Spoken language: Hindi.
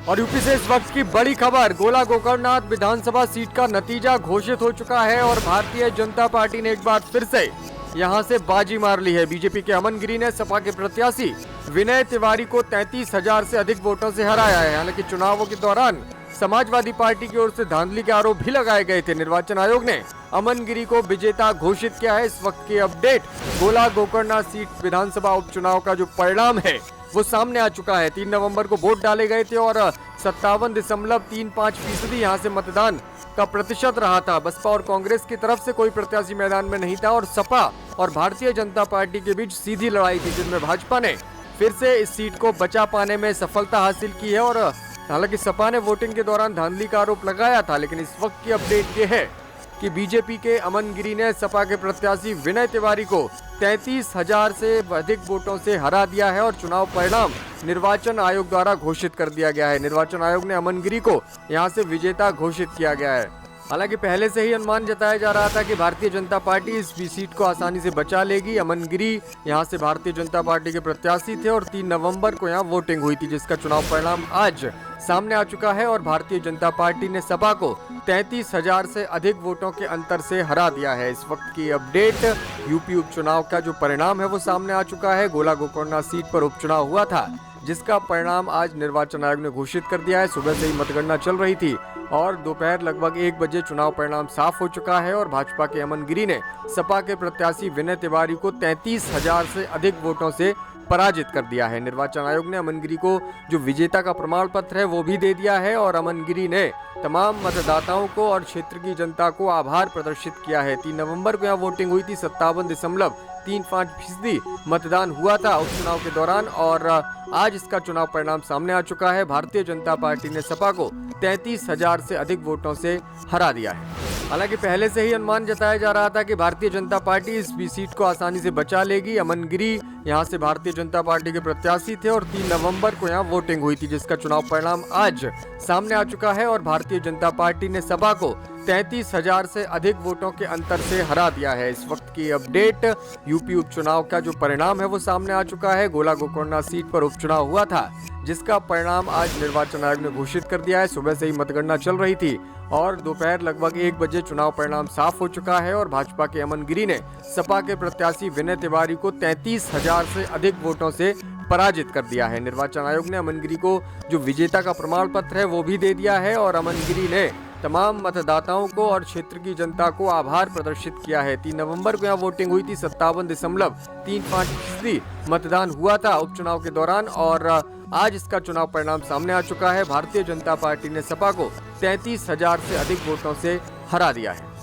और यूपी से इस वक्त की बड़ी खबर, गोला गोकर्णनाथ विधानसभा सीट का नतीजा घोषित हो चुका है और भारतीय जनता पार्टी ने एक बार फिर से यहां से बाजी मार ली है। बीजेपी के अमन गिरी ने सपा के प्रत्याशी विनय तिवारी को 33,000 से अधिक वोटों से हराया है। हालांकि चुनावों के दौरान समाजवादी पार्टी की ओर से धांधली के आरोप भी लगाए गए थे। निर्वाचन आयोग ने अमन गिरी को विजेता घोषित किया है। इस वक्त की अपडेट, गोला गोकर्णनाथ सीट विधानसभा उपचुनाव का जो परिणाम है वो सामने आ चुका है। 3 नवंबर को वोट डाले गए थे और 57.35% यहाँ से मतदान का प्रतिशत रहा था। बसपा और कांग्रेस की तरफ से कोई प्रत्याशी मैदान में नहीं था और सपा और भारतीय जनता पार्टी के बीच सीधी लड़ाई थी, जिसमें भाजपा ने फिर से इस सीट को बचा पाने में सफलता हासिल की है। और हालांकि सपा ने वोटिंग के दौरान धांधली का आरोप लगाया था, लेकिन इस वक्त की अपडेट ये है कि बीजेपी के अमन गिरी ने सपा के प्रत्याशी विनय तिवारी को 33,000 से अधिक वोटों से हरा दिया है और चुनाव परिणाम निर्वाचन आयोग द्वारा घोषित कर दिया गया है। निर्वाचन आयोग ने अमन गिरी को यहां से विजेता घोषित किया गया है। हालांकि पहले से ही अनुमान जताया जा रहा था कि भारतीय जनता पार्टी इस सीट को आसानी से बचा लेगी। अमन गिरी यहां से भारतीय जनता पार्टी के प्रत्याशी थे और 3 नवंबर को यहां वोटिंग हुई थी, जिसका चुनाव परिणाम आज सामने आ चुका है और भारतीय जनता पार्टी ने सपा को 33,000 से अधिक वोटों के अंतर से हरा दिया है। इस वक्त की अपडेट, यूपी उपचुनाव का जो परिणाम है वो सामने आ चुका है। गोला गोकर्णनाथ सीट पर उपचुनाव हुआ था, जिसका परिणाम आज निर्वाचन आयोग ने घोषित कर दिया है। सुबह से ही मतगणना चल रही थी और दोपहर लगभग 1 बजे चुनाव परिणाम साफ हो चुका है और भाजपा के अमन गिरी ने सपा के प्रत्याशी विनय तिवारी को 33,000 से अधिक वोटों से पराजित कर दिया है। निर्वाचन आयोग ने अमन गिरी को जो विजेता का प्रमाण पत्र है वो भी दे दिया है और अमन गिरी ने तमाम मतदाताओं को और क्षेत्र की जनता को आभार प्रदर्शित किया है। 3 नवंबर को यहाँ वोटिंग हुई थी, 57.35% मतदान हुआ था उपचुनाव के दौरान और आज इसका चुनाव परिणाम सामने आ चुका है। भारतीय जनता पार्टी ने सपा को 33,000 से अधिक वोटों से हरा दिया है। हालांकि पहले से ही अनुमान जताया जा रहा था कि भारतीय जनता पार्टी इस सीट को आसानी से बचा लेगी। अमन गिरी यहां से भारतीय जनता पार्टी के प्रत्याशी थे और 3 नवंबर को यहां वोटिंग हुई थी, जिसका चुनाव परिणाम आज सामने आ चुका है और भारतीय जनता पार्टी ने सपा को 33,000 से अधिक वोटों के अंतर से हरा दिया है। इस वक्त की अपडेट, यूपी उपचुनाव का जो परिणाम है वो सामने आ चुका है। गोला गोकर्णनाथ सीट पर उपचुनाव हुआ था, जिसका परिणाम आज निर्वाचन आयोग ने घोषित कर दिया है। सुबह से ही मतगणना चल रही थी और दोपहर लगभग 1 बजे चुनाव परिणाम साफ हो चुका है और भाजपा के अमन गिरी ने सपा के प्रत्याशी विनय तिवारी को 33,000 से अधिक वोटों से पराजित कर दिया है। निर्वाचन आयोग ने अमन गिरी को जो विजेता का प्रमाण पत्र है वो भी दे दिया है और अमन गिरी ने तमाम मतदाताओं को और क्षेत्र की जनता को आभार प्रदर्शित किया है। 3 नवंबर को यहाँ वोटिंग हुई थी, 57.35% मतदान हुआ था उपचुनाव के दौरान और आज इसका चुनाव परिणाम सामने आ चुका है। भारतीय जनता पार्टी ने सपा को 33,000 से अधिक वोटों से हरा दिया है।